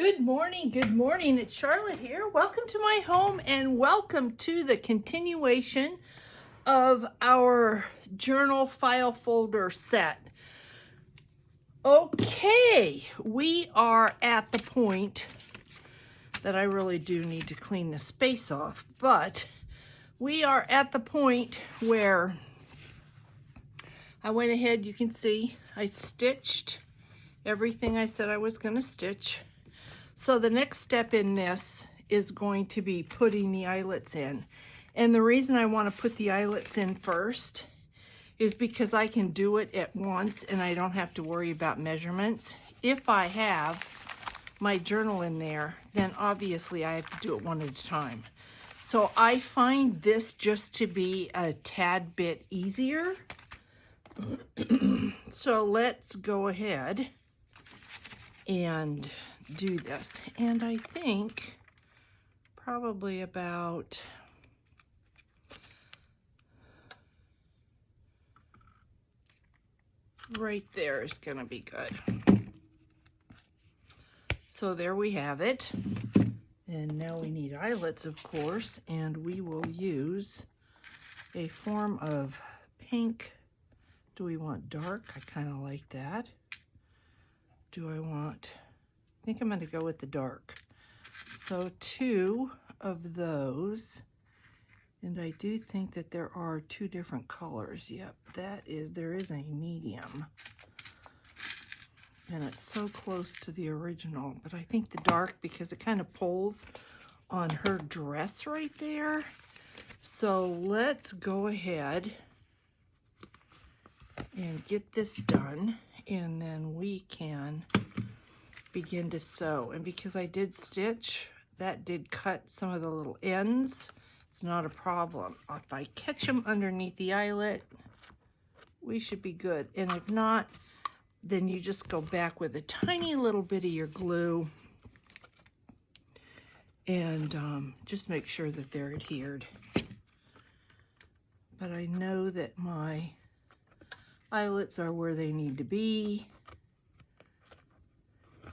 Good morning, it's Charlotte here. Welcome to my home and welcome to the continuation of our journal file folder set. Okay, we are at the point that I really do need to clean the space off, but we are at the point where I went ahead, you can see, I stitched everything I said I was going to stitch. So the next step in this is going to be putting the eyelets in. And the reason I want to put the eyelets in first is because I can do it at once and I don't have to worry about measurements. If I have my journal in there, then obviously I have to do it one at a time. So I find this just to be a tad bit easier. So let's go ahead and do this. And I think probably about right there is going to be good. So there we have it. And now we need eyelets, of course, and we will use a form of pink. Do we want dark? I kind of like that. Do I want, I think I'm going to go with the dark. So 2 of those. And I do think that there are 2 different colors. Yep, there is a medium. And it's so close to the original, but I think the dark, because it kind of pulls on her dress right there. So let's go ahead and get this done, and then we can begin to sew. And because I did stitch, that did cut some of the little ends. It's not a problem. If I catch them underneath the eyelet, we should be good. And if not, then you just go back with a tiny little bit of your glue and just make sure that they're adhered. But I know that my eyelets are where they need to be.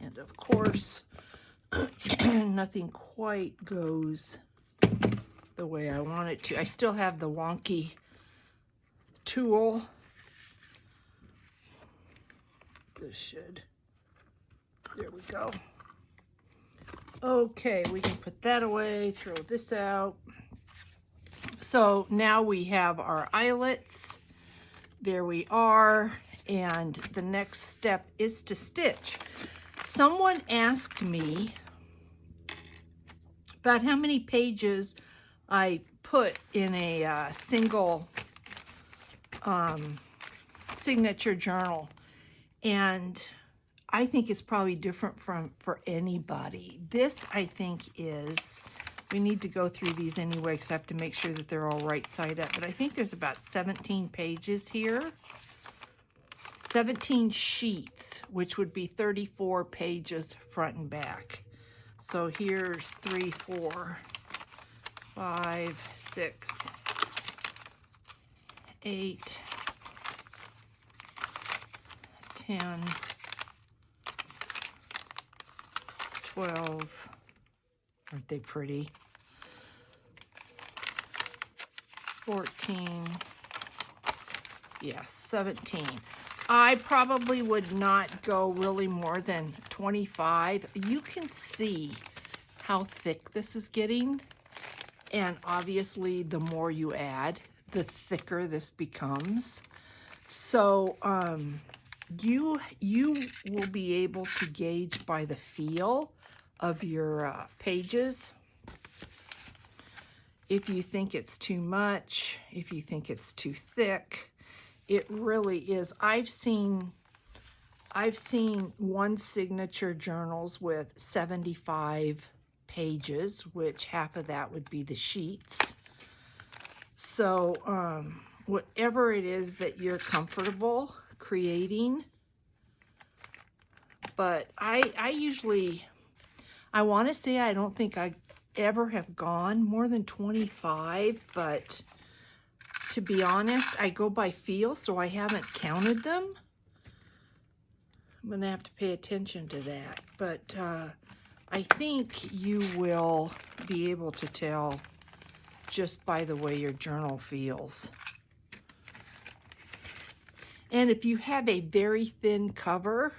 And of course, nothing quite goes the way I want it to. I still have the wonky tool. This should, there we go. Okay, we can put that away, throw this out. So now we have our eyelets. There we are. And the next step is to stitch. Someone asked me about how many pages I put in a single signature journal. And I think it's probably different for anybody. This, I think, is, we need to go through these anyway because I have to make sure that they're all right side up. But I think there's about 17 pages here. 17 sheets, which would be 34 pages front and back. So here's 3, 4, 5, 6, 8, 10, 12, aren't they pretty? 14, yes, 17. I probably would not go really more than 25. You can see how thick this is getting. And obviously, the more you add, the thicker this becomes. So you will be able to gauge by the feel of your pages if you think it's too much, if you think it's too thick. It really is. I've seen one signature journals with 75 pages, which half of that would be the sheets. So whatever it is that you're comfortable creating. But I usually, I want to say I don't think I ever have gone more than 25, but to be honest, I go by feel, so I haven't counted them. I'm going to have to pay attention to that. But I think you will be able to tell just by the way your journal feels. And if you have a very thin cover,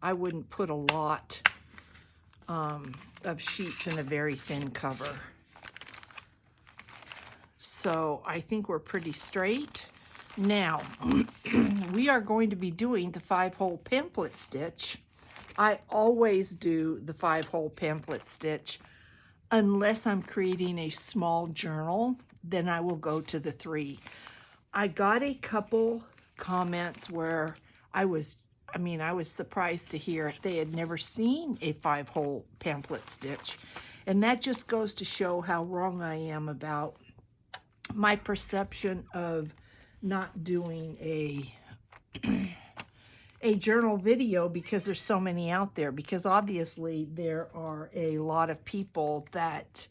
I wouldn't put a lot of sheets in a very thin cover. So I think we're pretty straight. Now, we are going to be doing the 5-hole pamphlet stitch. I always do the 5-hole pamphlet stitch unless I'm creating a small journal, then I will go to the 3. I got a couple comments where I was surprised to hear they had never seen a 5-hole pamphlet stitch. And that just goes to show how wrong I am about my perception of not doing a journal video because there's so many out there, because obviously there are a lot of people that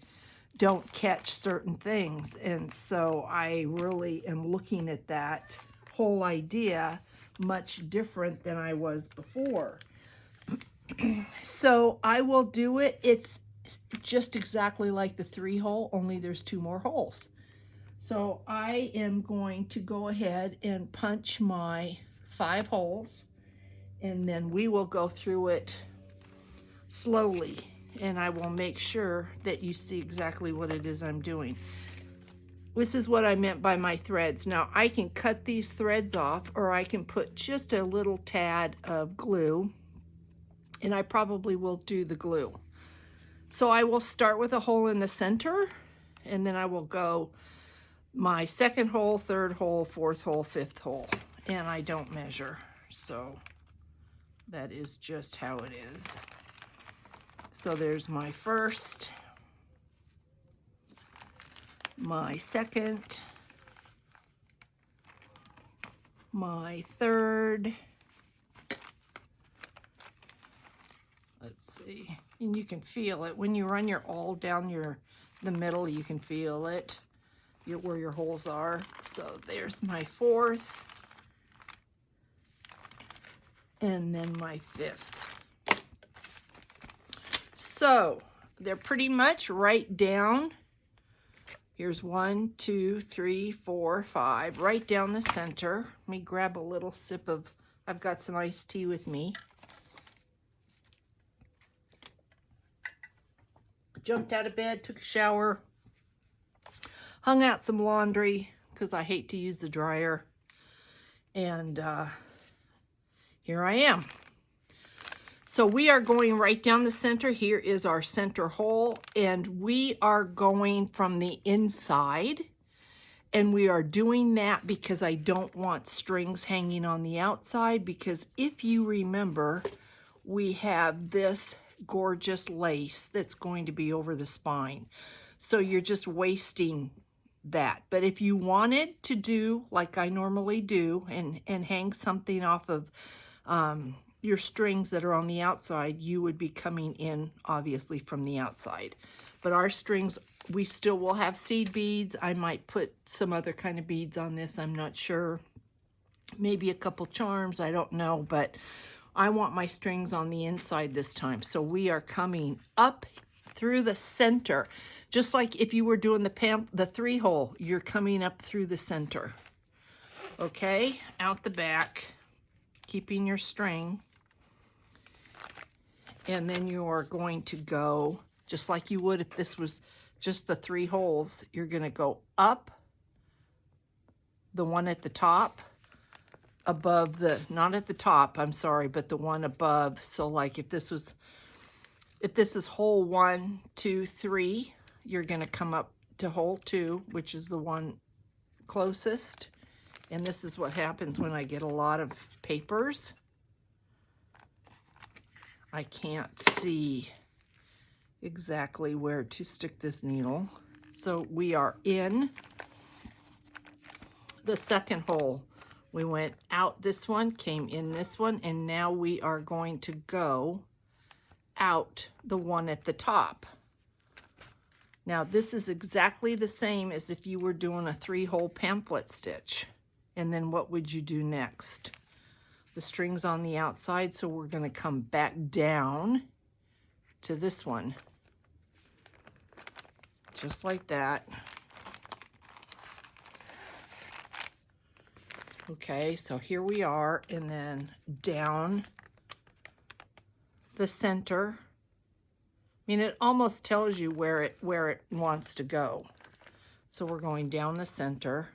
don't catch certain things, and so I really am looking at that whole idea much different than I was before. So I will do it. It's just exactly like the 3-hole, only there's 2 more holes. So I am going to go ahead and punch my 5 holes, and then we will go through it slowly, and I will make sure that you see exactly what it is I'm doing. This is what I meant by my threads. Now I can cut these threads off, or I can put just a little tad of glue, and I probably will do the glue. So I will start with a hole in the center, and then I will go my 2nd hole, 3rd hole, 4th hole, 5th hole, and I don't measure, so that is just how it is. So there's my 1st, my 2nd, my 3rd, let's see, and you can feel it when you run your awl down the middle, you can feel it where your holes are. So there's my 4th, and then my 5th. So they're pretty much right down. Here's 1, 2, 3, 4, 5, right down the center. Let me grab a little sip of, I've got some iced tea with me. Jumped out of bed, took a shower, hung out some laundry because I hate to use the dryer, and here I am. So we are going right down the center. Here is our center hole, and we are going from the inside, and we are doing that because I don't want strings hanging on the outside, because if you remember, we have this gorgeous lace that's going to be over the spine. So you're just wasting that. But if you wanted to do like I normally do and hang something off of your strings that are on the outside, you would be coming in obviously from the outside. But our strings, we still will have seed beads. I might put some other kind of beads on this, I'm not sure. Maybe a couple charms, I don't know, but I want my strings on the inside this time. So we are coming up through the center, just like if you were doing the 3-hole, you're coming up through the center. Okay, out the back, keeping your string. And then you are going to go, just like you would if this was just the 3 holes, you're gonna go up the one at the top, above the, not at the top, I'm sorry, but the one above. So like if this is hole 1, 2, 3, you're gonna come up to hole 2, which is the one closest. And this is what happens when I get a lot of papers. I can't see exactly where to stick this needle. So we are in the 2nd hole. We went out this one, came in this one, and now we are going to go out the one at the top. Now this is exactly the same as if you were doing a 3-hole pamphlet stitch. And then what would you do next? The string's on the outside, so we're going to come back down to this one. Just like that. Okay, so here we are, and then down the center. I mean, it almost tells you where it wants to go. So we're going down the center.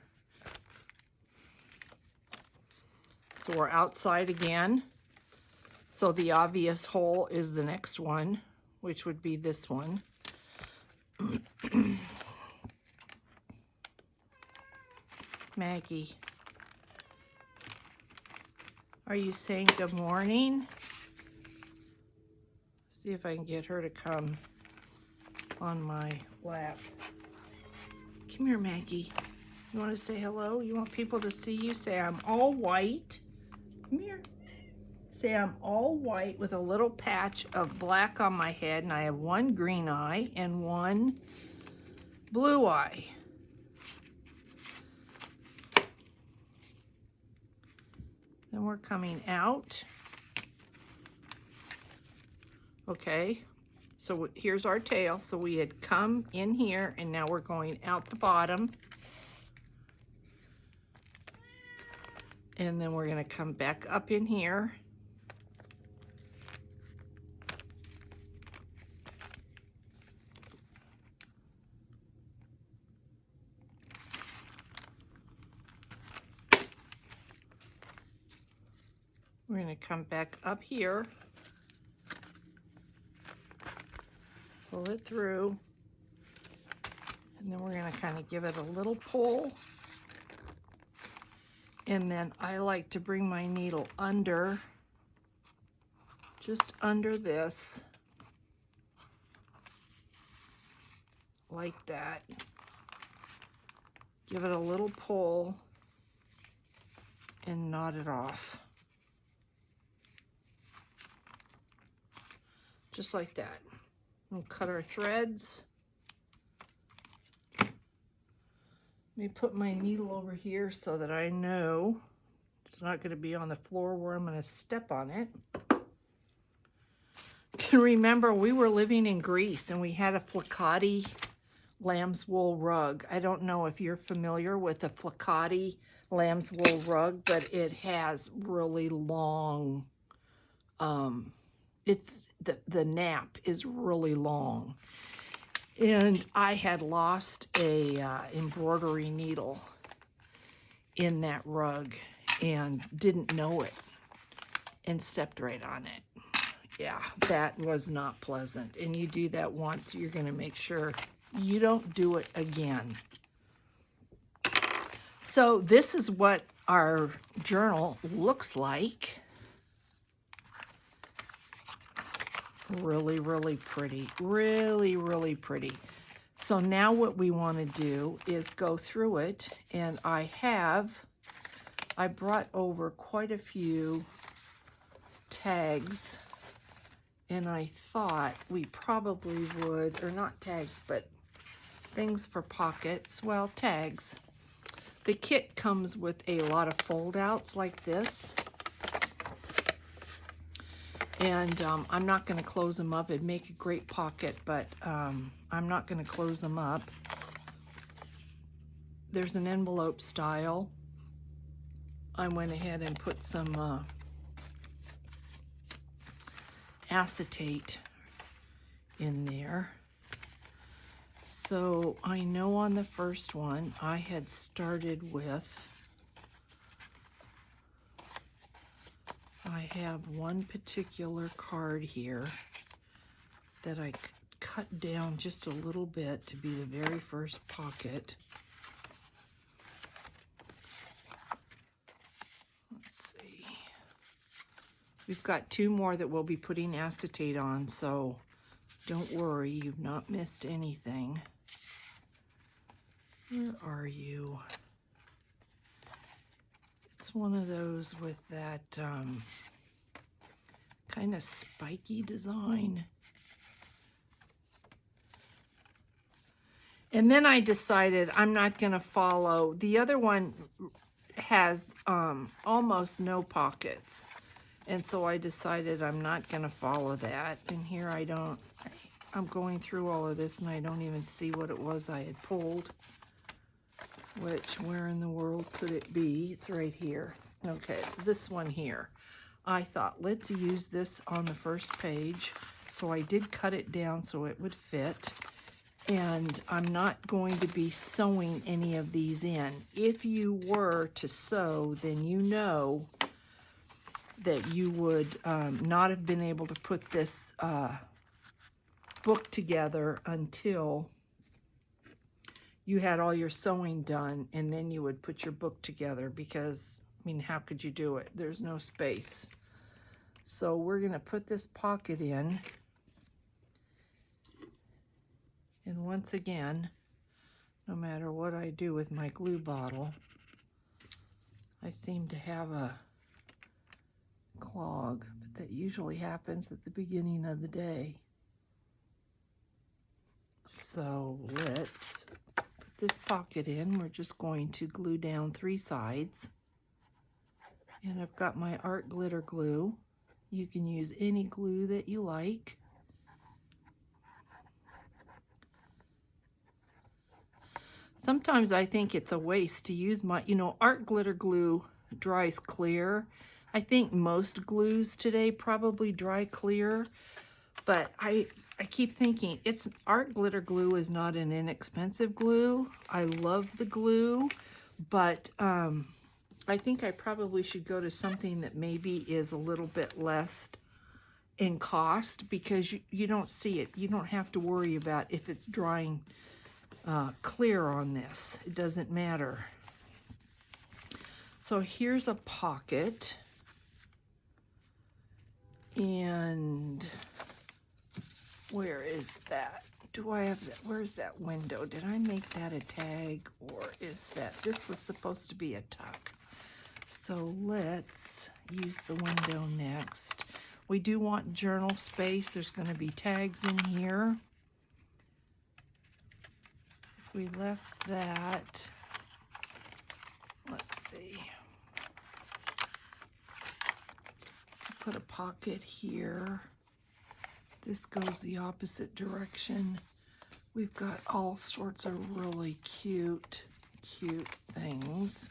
So we're outside again. So the obvious hole is the next one, which would be this one. Maggie, are you saying good morning? See if I can get her to come on my lap. Come here, Maggie. You want to say hello? You want people to see you? Say, I'm all white. Come here. Say, I'm all white with a little patch of black on my head, and I have one green eye and one blue eye. Then we're coming out. Okay, so here's our tail. So we had come in here, and now we're going out the bottom. And then we're going to come back up in here. We're going to come back up here. Pull it through. And then we're going to kind of give it a little pull. And then I like to bring my needle under, just under this, like that. Give it a little pull and knot it off. Just like that. We'll cut our threads. Let me put my needle over here so that I know it's not going to be on the floor where I'm going to step on it. Can remember we were living in Greece and we had a Flicotti lamb's wool rug. I don't know if you're familiar with a Flicotti lamb's wool rug, but it has really long, the nap is really long. And I had lost a embroidery needle in that rug and didn't know it and stepped right on it. Yeah, that was not pleasant. And you do that once, you're going to make sure you don't do it again. So this is what our journal looks like. Really, really pretty. Really, really pretty. So now what we want to do is go through it, and I brought over quite a few tags, and I thought we probably would, or not tags, but things for pockets. Well, tags. The kit comes with a lot of fold outs like this. And I'm not going to close them up. It'd make a great pocket, but I'm not going to close them up. There's an envelope style. I went ahead and put some acetate in there. So I know on the first one I had started with, I have one particular card here that I cut down just a little bit to be the very first pocket. Let's see. We've got two more that we'll be putting acetate on, so don't worry, you've not missed anything. Where are you? It's one of those with that kind of spiky design. And then I decided I'm not going to follow. The other one has almost no pockets. And so I decided I'm not going to follow that. And here I'm going through all of this and I don't even see what it was I had pulled. Which, where in the world could it be? It's right here. Okay, it's this one here. I thought, let's use this on the first page. So I did cut it down so it would fit. And I'm not going to be sewing any of these in. If you were to sew, then you know that you would not have been able to put this book together until you had all your sewing done, and then you would put your book together because, I mean, how could you do it? There's no space. So we're going to put this pocket in. And once again, no matter what I do with my glue bottle, I seem to have a clog, but that usually happens at the beginning of the day. So let's put this pocket in. We're just going to glue down 3 sides. And I've got my art glitter glue. You can use any glue that you like. Sometimes I think it's a waste to use my, art glitter glue dries clear. I think most glues today probably dry clear, but I keep thinking art glitter glue is not an inexpensive glue. I love the glue, but I think I probably should go to something that maybe is a little bit less in cost, because you don't see it. You don't have to worry about if it's drying clear on this. It doesn't matter. So here's a pocket, and where is that? Do I have that? Where's that window? Did I make that a tag, or is that, this was supposed to be a tuck? So let's use the window next. We do want journal space. There's going to be tags in here. If we left that, let's see. Put a pocket here. This goes the opposite direction. We've got all sorts of really cute things.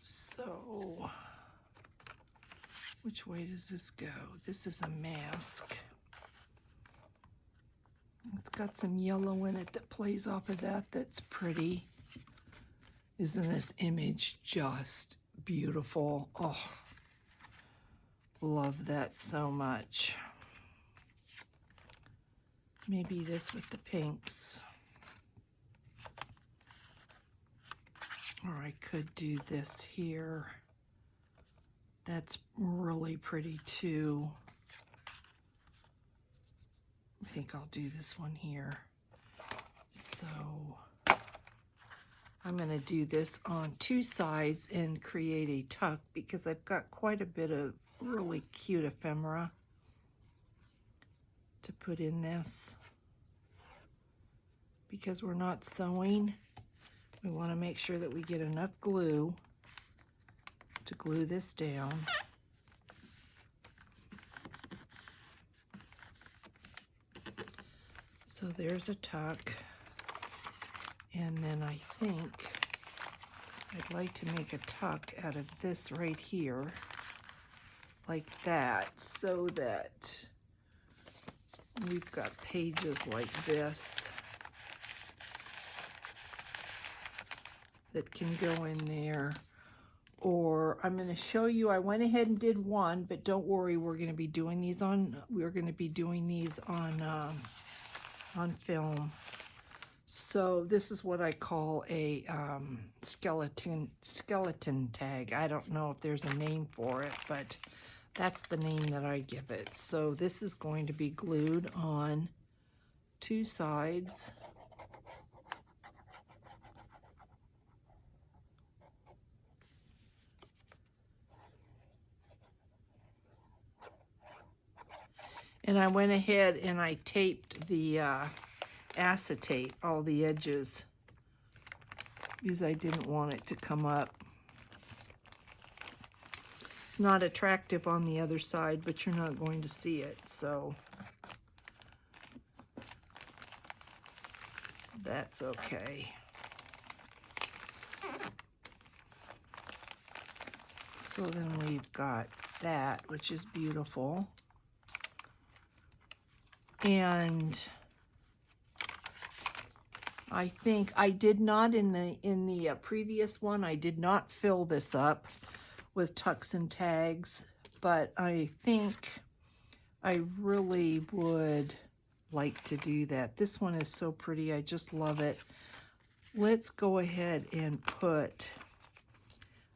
So, which way does this go? This is a mask. It's got some yellow in it that plays off of that. That's pretty. Isn't this image just beautiful? Oh, love that so much. Maybe this with the pinks. Or I could do this here. That's really pretty too. I think I'll do this one here. So I'm going to do this on 2 sides and create a tuck, because I've got quite a bit of really cute ephemera to put in this. Because we're not sewing, we want to make sure that we get enough glue to glue this down. So there's a tuck, and then I think I'd like to make a tuck out of this right here, like that, so that we've got pages like this that can go in there. Or I'm going to show you, I went ahead and did one, but don't worry, we're going to be doing these on film. So this is what I call a skeleton tag. I don't know if there's a name for it, but that's the name that I give it. So this is going to be glued on 2 sides. And I went ahead and I taped the acetate, all the edges, because I didn't want it to come up. It's not attractive on the other side, but you're not going to see it, so that's okay. So then we've got that, which is beautiful. And I think I did not in the previous one, I did not fill this up with tucks and tags, but I think I really would like to do that. This one is so pretty. I just love it. Let's go ahead and put,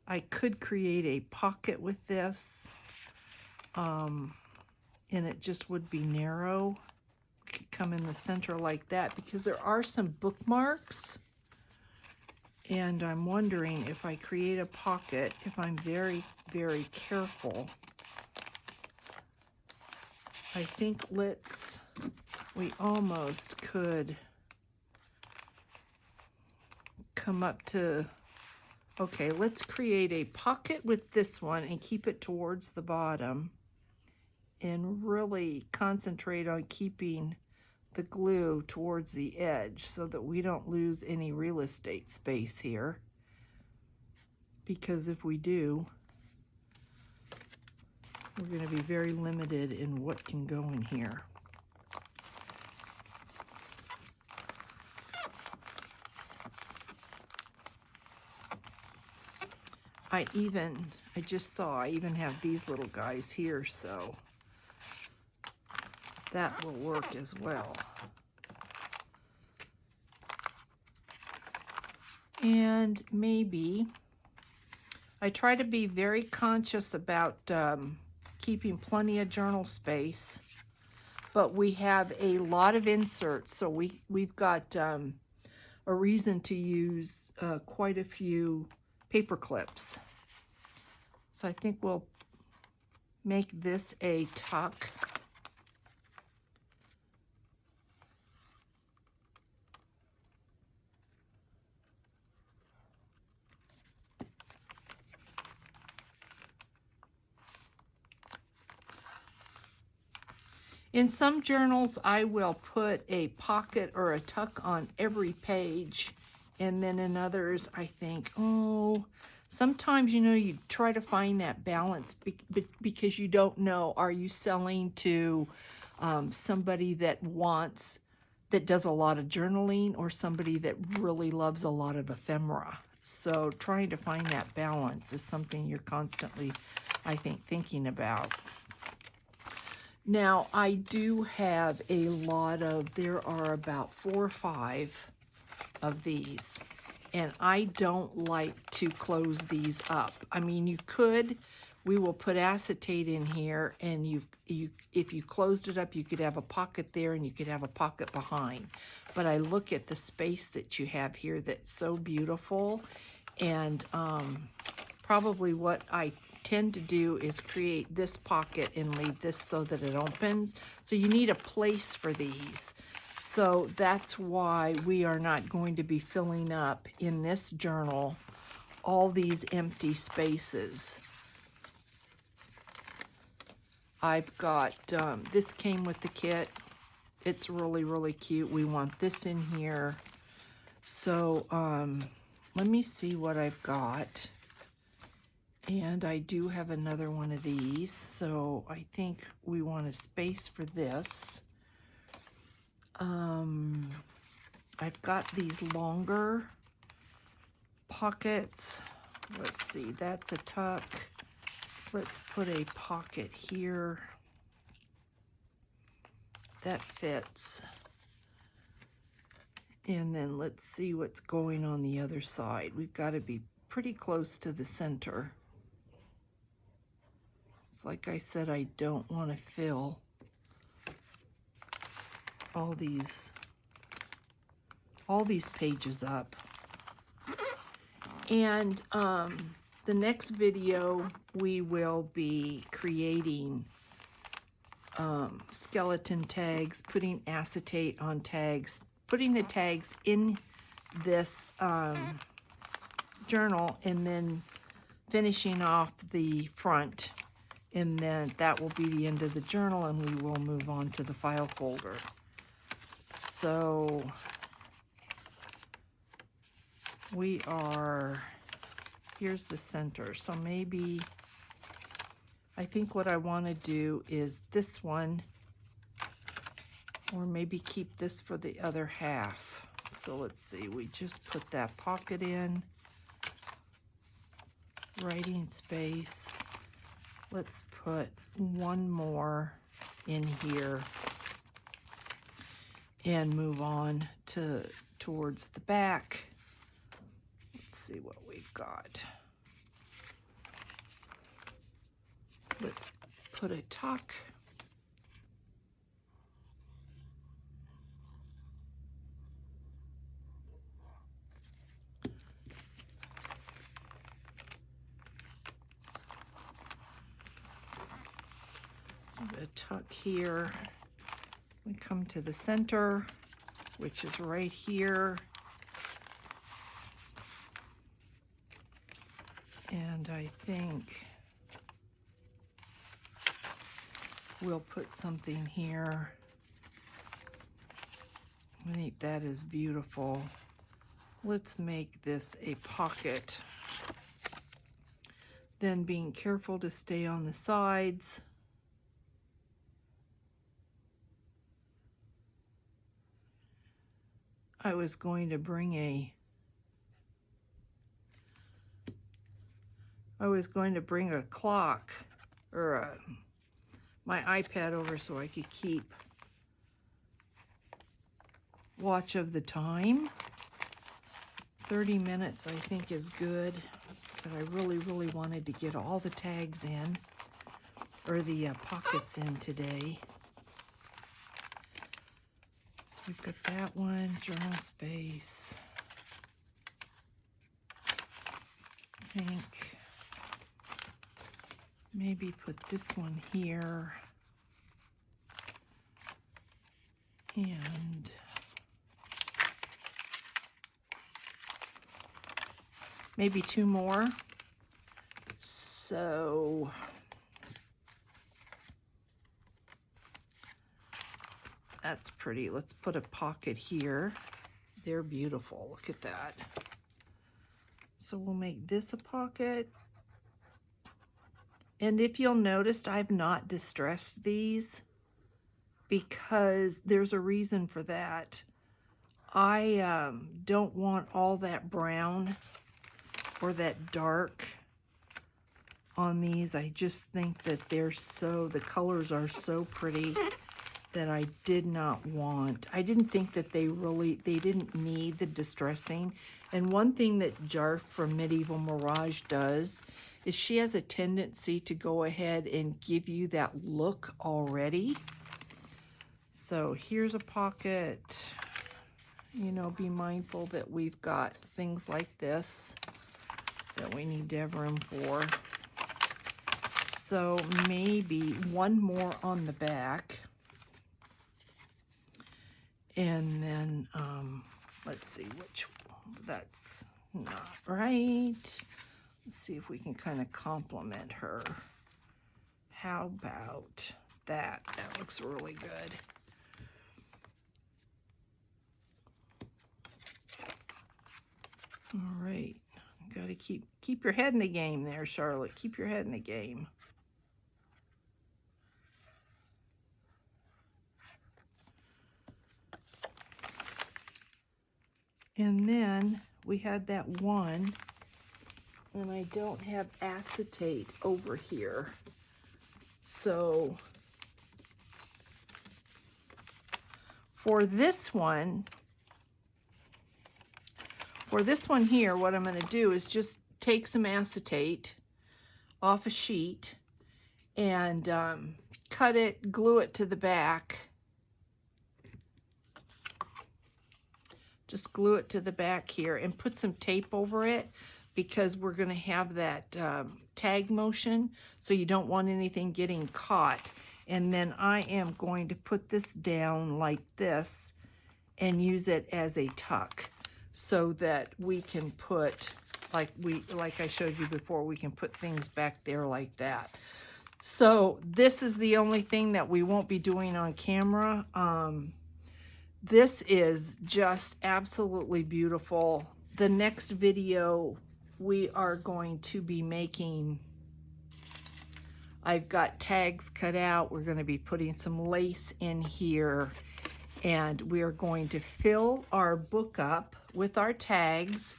I could create a pocket with this, and it just would be narrow. Could come in the center like that, because there are some bookmarks, and I'm wondering if I create a pocket, if I'm very, very careful. I think we almost could come up to, okay, let's create a pocket with this one and keep it towards the bottom and really concentrate on keeping the glue towards the edge so that we don't lose any real estate space here, because if we do, we're going to be very limited in what can go in here. I just saw I even have these little guys here, so that will work as well. And maybe I try to be very conscious about keeping plenty of journal space, but we have a lot of inserts, so we've got a reason to use quite a few paper clips. So I think we'll make this a tuck. In some journals, I will put a pocket or a tuck on every page, and then in others, I think, oh, sometimes, you know, you try to find that balance because you don't know, are you selling to somebody that does a lot of journaling, or somebody that really loves a lot of ephemera? So trying to find that balance is something you're constantly, I think, thinking about. Now, I do have a lot of, there are about 4 or 5 of these, and I don't like to close these up. I mean, you could, we will put acetate in here, and if you closed it up, you could have a pocket there and you could have a pocket behind. But I look at the space that you have here that's so beautiful, and probably what I tend to do is create this pocket and leave this so that it opens. So you need a place for these. So that's why we are not going to be filling up in this journal all these empty spaces. I've got, this came with the kit. It's really, really cute. We want this in here. So let me see what I've got. And I do have another one of these, so I think we want a space for this. I've got these longer pockets. Let's see, that's a tuck. Let's put a pocket here. That fits. And then let's see what's going on the other side. We've got to be pretty close to the center. Like I said, I don't want to fill all these pages up. And the next video, we will be creating skeleton tags, putting acetate on tags, putting the tags in this journal, and then finishing off the front, and then that will be the end of the journal, and we will move on to the file folder. So we are, here's the center. So maybe, I think what I want to do is this one, or maybe keep this for the other half. So let's see, we just put that pocket in, writing space. Let's put one more in here and move on towards the back. Let's see what we've got. Let's put a tuck. A tuck here. We come to the center, which is right here. And I think we'll put something here. I think that is beautiful. Let's make this a pocket. Then being careful to stay on the sides. I was going to bring a clock or my iPad over so I could keep watch of the time. 30 minutes I think is good, but I really wanted to get all the tags in, or the pockets in today. So we've got that one, journal space. I think maybe put this one here. And maybe two more. So that's pretty. Let's put a pocket here. They're beautiful. Look at that. So we'll make this a pocket. And if you'll notice, I've not distressed these because there's a reason for that. I don't want all that brown or that dark on these. I just think that the colors are so pretty that I did not want. I didn't think that they didn't need the distressing. And one thing that Jarf from Medieval Mirage does is she has a tendency to go ahead and give you that look already. So here's a pocket. You know, be mindful that we've got things like this that we need to have room for. So maybe one more on the back. And then, let's see which, that's not right. Let's see if we can kind of complement her. How about that? That looks really good. All right, you gotta keep your head in the game there, Charlotte. Keep your head in the game. And then we had that one, and I don't have acetate over here. So for this one here, what I'm going to do is just take some acetate off a sheet and cut it, glue it to the back. Just glue it to the back here and put some tape over it because we're going to have that tag motion, so you don't want anything getting caught. And then I am going to put this down like this and use it as a tuck so that we can put like I showed you before, we can put things back there like that. So this is the only thing that we won't be doing on camera. This is just absolutely beautiful. The next video we are going to be making, I've got tags cut out. We're going to be putting some lace in here, and we are going to fill our book up with our tags.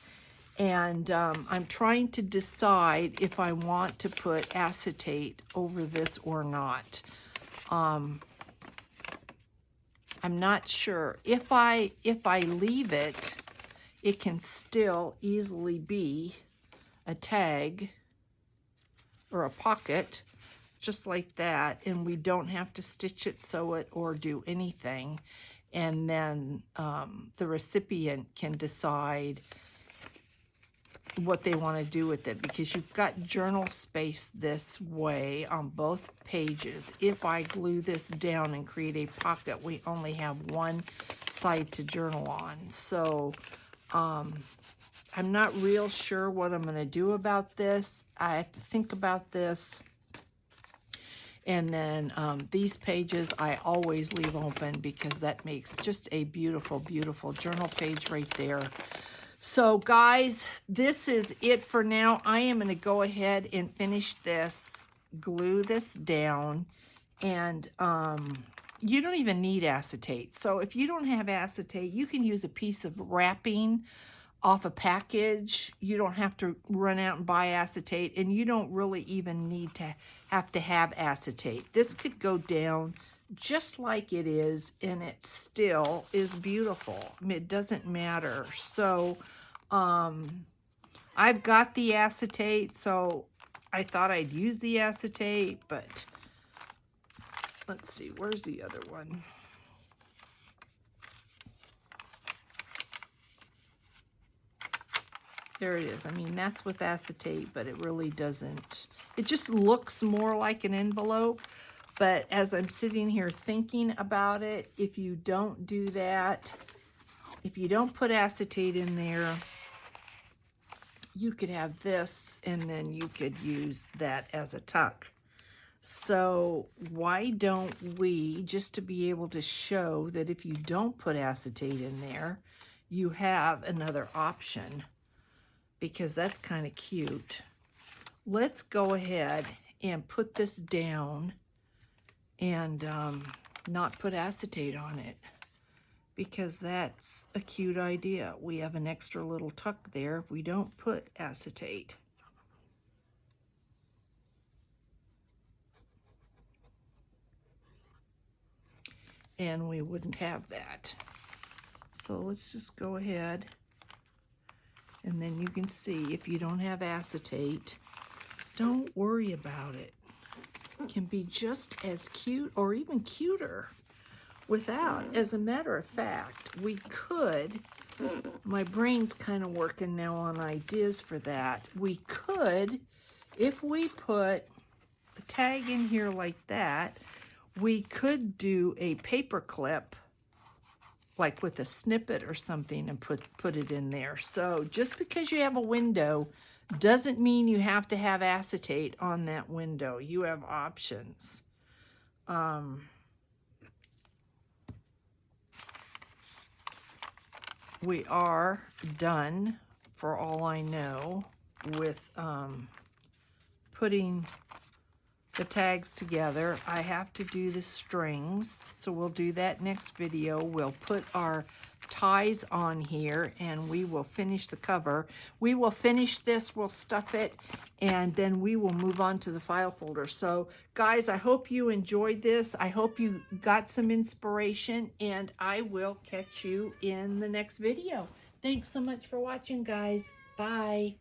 And I'm trying to decide if I want to put acetate over this or not. I'm not sure. If I leave it, it can still easily be a tag or a pocket, just like that, and we don't have to stitch it, sew it, or do anything. And then the recipient can decide what they want to do with it, because you've got journal space this way on both pages. If I glue this down and create a pocket, we only have one side to journal on. So I'm not real sure what I'm going to do about this. I have to think about this. And then these pages I always leave open, because that makes just a beautiful, beautiful journal page right there. So guys, this is it for now. I am going to go ahead and finish this, glue this down, and you don't even need acetate. So if you don't have acetate, you can use a piece of wrapping off a package. You don't have to run out and buy acetate, and you don't really even need to have acetate. This could go down just like it is, and it still is beautiful. It doesn't matter. So I've got the acetate, so I thought I'd use the acetate, but let's see, where's the other one? There it is. I mean, that's with acetate, but it really doesn't. It just looks more like an envelope. But as I'm sitting here thinking about it, if you don't do that, if you don't put acetate in there, you could have this, and then you could use that as a tuck. So why don't we, just to be able to show that if you don't put acetate in there, you have another option, because that's kind of cute. Let's go ahead and put this down and not put acetate on it, because that's a cute idea. We have an extra little tuck there if we don't put acetate. And we wouldn't have that. So let's just go ahead, and then you can see if you don't have acetate, don't worry about it. It can be just as cute or even cuter without. As a matter of fact, we could, my brain's kind of working now on ideas for that. We could, if we put a tag in here like that, we could do a paper clip, like with a snippet or something, and put it in there. So just because you have a window doesn't mean you have to have acetate on that window. You have options. We are done, for all I know, with putting the tags together. I have to do the strings, so we'll do that next video. We'll put our ties on here, and we will finish the cover. We will finish this, we'll stuff it, and then we will move on to the file folder. So guys, I hope you enjoyed this. I hope you got some inspiration, and I will catch you in the next video. Thanks so much for watching, guys. Bye.